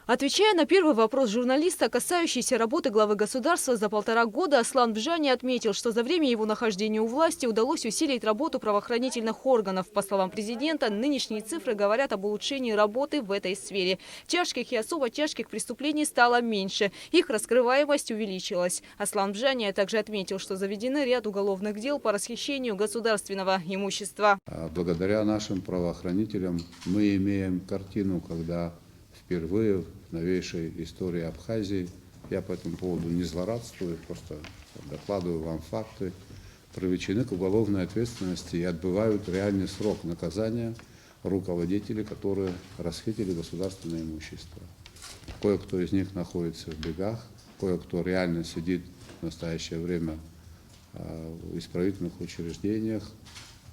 Отвечая на первый вопрос журналиста, касающийся работы главы государства за 1,5 года, Аслан Бжани отметил, что за время его нахождения у власти удалось усилить работу правоохранительных органов. По словам президента, нынешние цифры говорят об улучшении работы в этой сфере. Тяжких и особо тяжких преступлений стало меньше, их раскрываемость увеличилась. Аслан Бжани также отметил, что заведены ряд уголовных дел по расхищению государственного имущества. Благодаря нашим правоохранителям мы имеем картину, когда впервые в новейшей истории Абхазии, я по этому поводу не злорадствую, просто докладываю вам факты, привлечены к уголовной ответственности и отбывают реальный срок наказания руководителей, которые расхитили государственное имущество. Кое-кто из них находится в бегах, кое-кто реально сидит в настоящее время в исправительных учреждениях.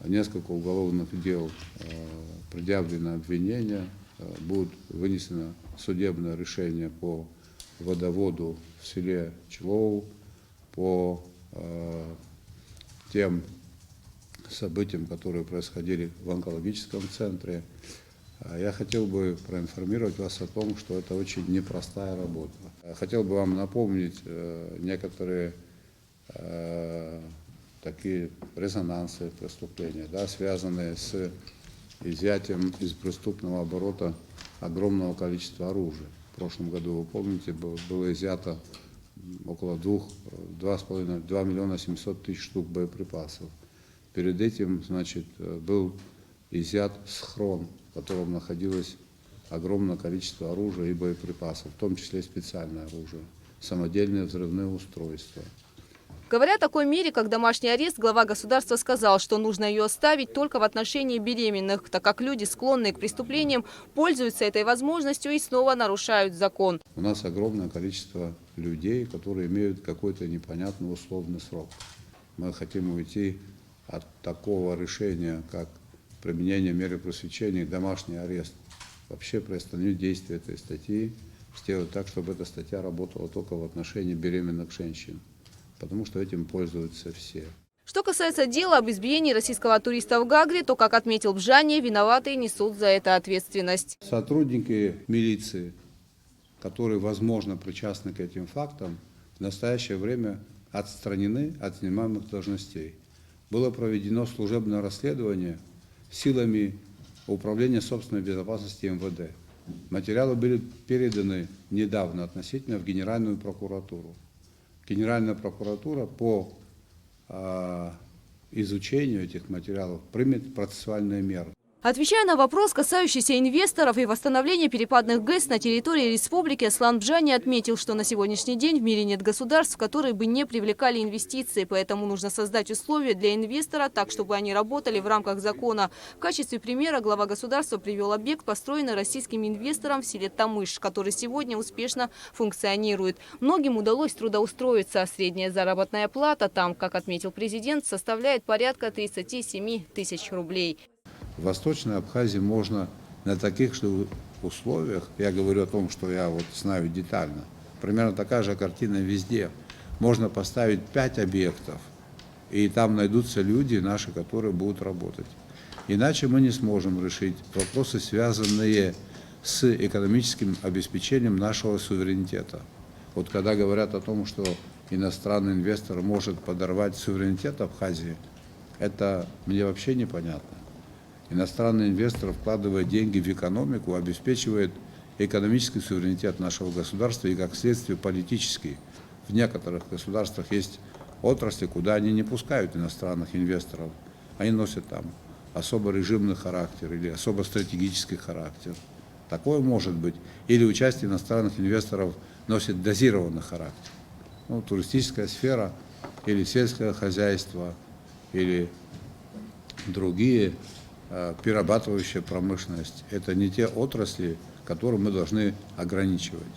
Несколько уголовных дел предъявлено обвинение. Будет вынесено судебное решение по водоводу в селе Члоу, по тем событиям, которые происходили в онкологическом центре. Я хотел бы проинформировать вас о том, что это очень непростая работа. Хотел бы вам напомнить некоторые такие резонансы преступления, да, связанные с изъятием из преступного оборота огромного количества оружия. В прошлом году, вы помните, было изъято около 2 миллиона 700 тысяч штук боеприпасов. Перед этим, значит, был изъят схрон, в котором находилось огромное количество оружия и боеприпасов, в том числе специальное оружие, самодельные взрывные устройства. Говоря о такой мере, как домашний арест, глава государства сказал, что нужно ее оставить только в отношении беременных, так как люди, склонные к преступлениям, пользуются этой возможностью и снова нарушают закон. У нас огромное количество людей, которые имеют какой-то непонятный условный срок. Мы хотим уйти от такого решения, как применение меры пресечения и домашний арест. Вообще приостановить действие этой статьи, сделать так, чтобы эта статья работала только в отношении беременных женщин, потому что этим пользуются все. Что касается дела об избиении российского туриста в Гагре, то, как отметил Бжани, виноватые несут за это ответственность. Сотрудники милиции, которые, возможно, причастны к этим фактам, в настоящее время отстранены от занимаемых должностей. Было проведено служебное расследование силами Управления собственной безопасности МВД. Материалы были переданы недавно относительно в Генеральную прокуратуру. Генеральная прокуратура по изучению этих материалов примет процессуальные меры. Отвечая на вопрос, касающийся инвесторов и восстановления перепадных ГЭС на территории республики, Аслан Бжани отметил, что на сегодняшний день в мире нет государств, которые бы не привлекали инвестиции. Поэтому нужно создать условия для инвестора так, чтобы они работали в рамках закона. В качестве примера глава государства привел объект, построенный российским инвестором в селе Тамыш, который сегодня успешно функционирует. Многим удалось трудоустроиться. Средняя заработная плата там, как отметил президент, составляет порядка 37 тысяч рублей. В Восточной Абхазии можно на таких же условиях, я говорю о том, что я вот знаю детально, примерно такая же картина везде. Можно поставить 5 объектов, и там найдутся люди наши, которые будут работать. Иначе мы не сможем решить вопросы, связанные с экономическим обеспечением нашего суверенитета. Вот когда говорят о том, что иностранный инвестор может подорвать суверенитет Абхазии, это мне вообще непонятно. Иностранный инвестор, вкладывая деньги в экономику, обеспечивает экономический суверенитет нашего государства и, как следствие, политический. В некоторых государствах есть отрасли, куда они не пускают иностранных инвесторов. Они носят там особо режимный характер или особо стратегический характер. Такое может быть. Или участие иностранных инвесторов носит дозированный характер. Ну, туристическая сфера или сельское хозяйство, или другие перерабатывающая промышленность. Это не те отрасли, которые мы должны ограничивать.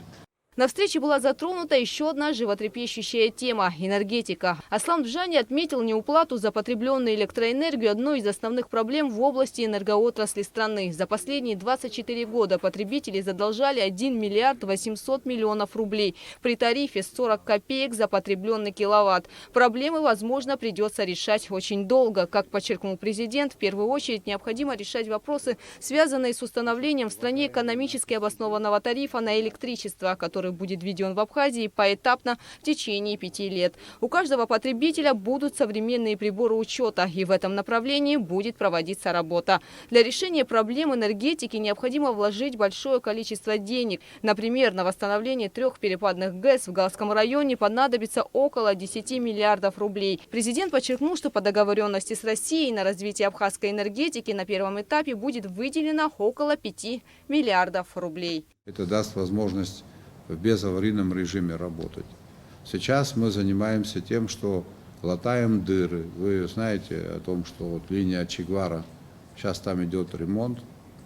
На встрече была затронута еще одна животрепещущая тема – энергетика. Аслан Бжани отметил неуплату за потребленную электроэнергию одной из основных проблем в области энергоотрасли страны. За последние 24 года потребители задолжали 1 миллиард 800 миллионов рублей при тарифе 40 копеек за потребленный киловатт. Проблемы, возможно, придется решать очень долго. Как подчеркнул президент, в первую очередь необходимо решать вопросы, связанные с установлением в стране экономически обоснованного тарифа на электричество, который будет введен в Абхазии поэтапно в течение 5 лет. У каждого потребителя будут современные приборы учета, и в этом направлении будет проводиться работа. Для решения проблем энергетики необходимо вложить большое количество денег. Например, на восстановление 3 перепадных ГЭС в Галском районе понадобится около 10 миллиардов рублей. Президент подчеркнул, что по договоренности с Россией на развитие абхазской энергетики на первом этапе будет выделено около 5 миллиардов рублей. Это даст возможность в безаварийном режиме работать. Сейчас мы занимаемся тем, что латаем дыры. Вы знаете о том, что вот линия Чегвара, сейчас там идет ремонт,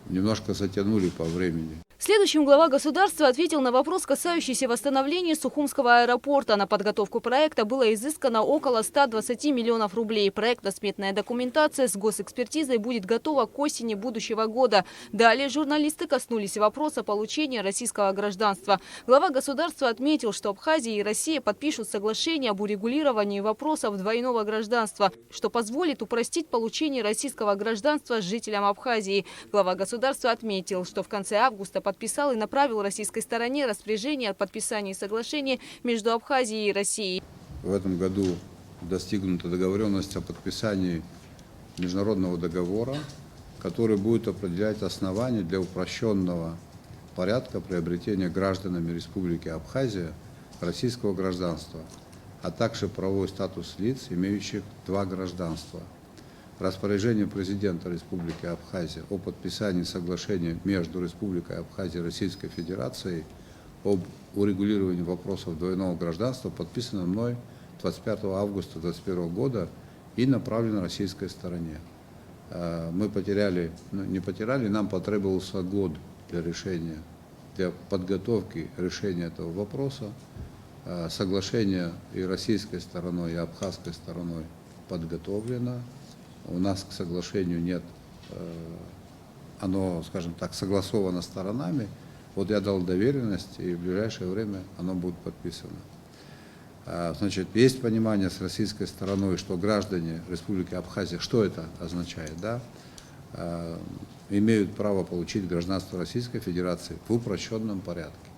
немножко затянули по времени. Следующим глава государства ответил на вопрос, касающийся восстановления Сухумского аэропорта. На подготовку проекта было изыскано около 120 миллионов рублей. Проектно-сметная документация с госэкспертизой будет готова к осени будущего года. Далее журналисты коснулись вопроса получения российского гражданства. Глава государства отметил, что Абхазия и Россия подпишут соглашение об урегулировании вопросов двойного гражданства, что позволит упростить получение российского гражданства жителям Абхазии. Глава государства отметил, что в конце августа подписал и направил российской стороне распоряжение о подписании соглашения между Абхазией и Россией. В этом году достигнута договоренность о подписании международного договора, который будет определять основания для упрощенного порядка приобретения гражданами Республики Абхазия российского гражданства, а также правовой статус лиц, имеющих 2 гражданства. Распоряжение президента Республики Абхазия о подписании соглашения между Республикой Абхазия и Российской Федерацией об урегулировании вопросов двойного гражданства подписано мной 25 августа 2021 года и направлено российской стороне. Мы потеряли, не потеряли, нам потребовался год для решения, для подготовки решения этого вопроса. Соглашение и российской стороной, и абхазской стороной подготовлено. У нас к соглашению нет, оно, скажем так, согласовано сторонами. Вот я дал доверенность, и в ближайшее время оно будет подписано. Значит, есть понимание с российской стороной, что граждане Республики Абхазия, что это означает, да, имеют право получить гражданство Российской Федерации в упрощенном порядке.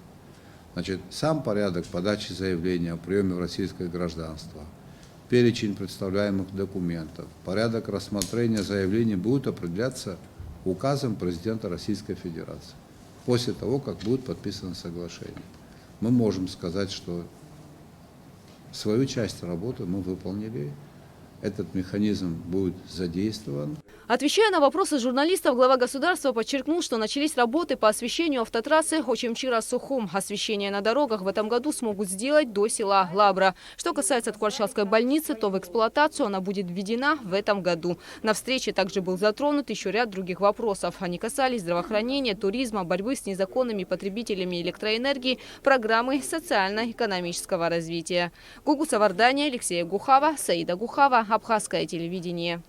Значит, сам порядок подачи заявления о приеме в российское гражданство, перечень представляемых документов, порядок рассмотрения заявлений будут определяться указом президента Российской Федерации после того, как будет подписано соглашение. Мы можем сказать, что свою часть работы мы выполнили, этот механизм будет задействован. Отвечая на вопросы журналистов, глава государства подчеркнул, что начались работы по освещению автотрассы Очимчира-Сухум. Освещение на дорогах в этом году смогут сделать до села Лабра. Что касается Ткварчалской больницы, то в эксплуатацию она будет введена в этом году. На встрече также был затронут еще ряд других вопросов. Они касались здравоохранения, туризма, борьбы с незаконными потребителями электроэнергии, программы социально-экономического развития. Гугу Савардания, Алексея Гухава, Саида Гухава, Абхазское телевидение.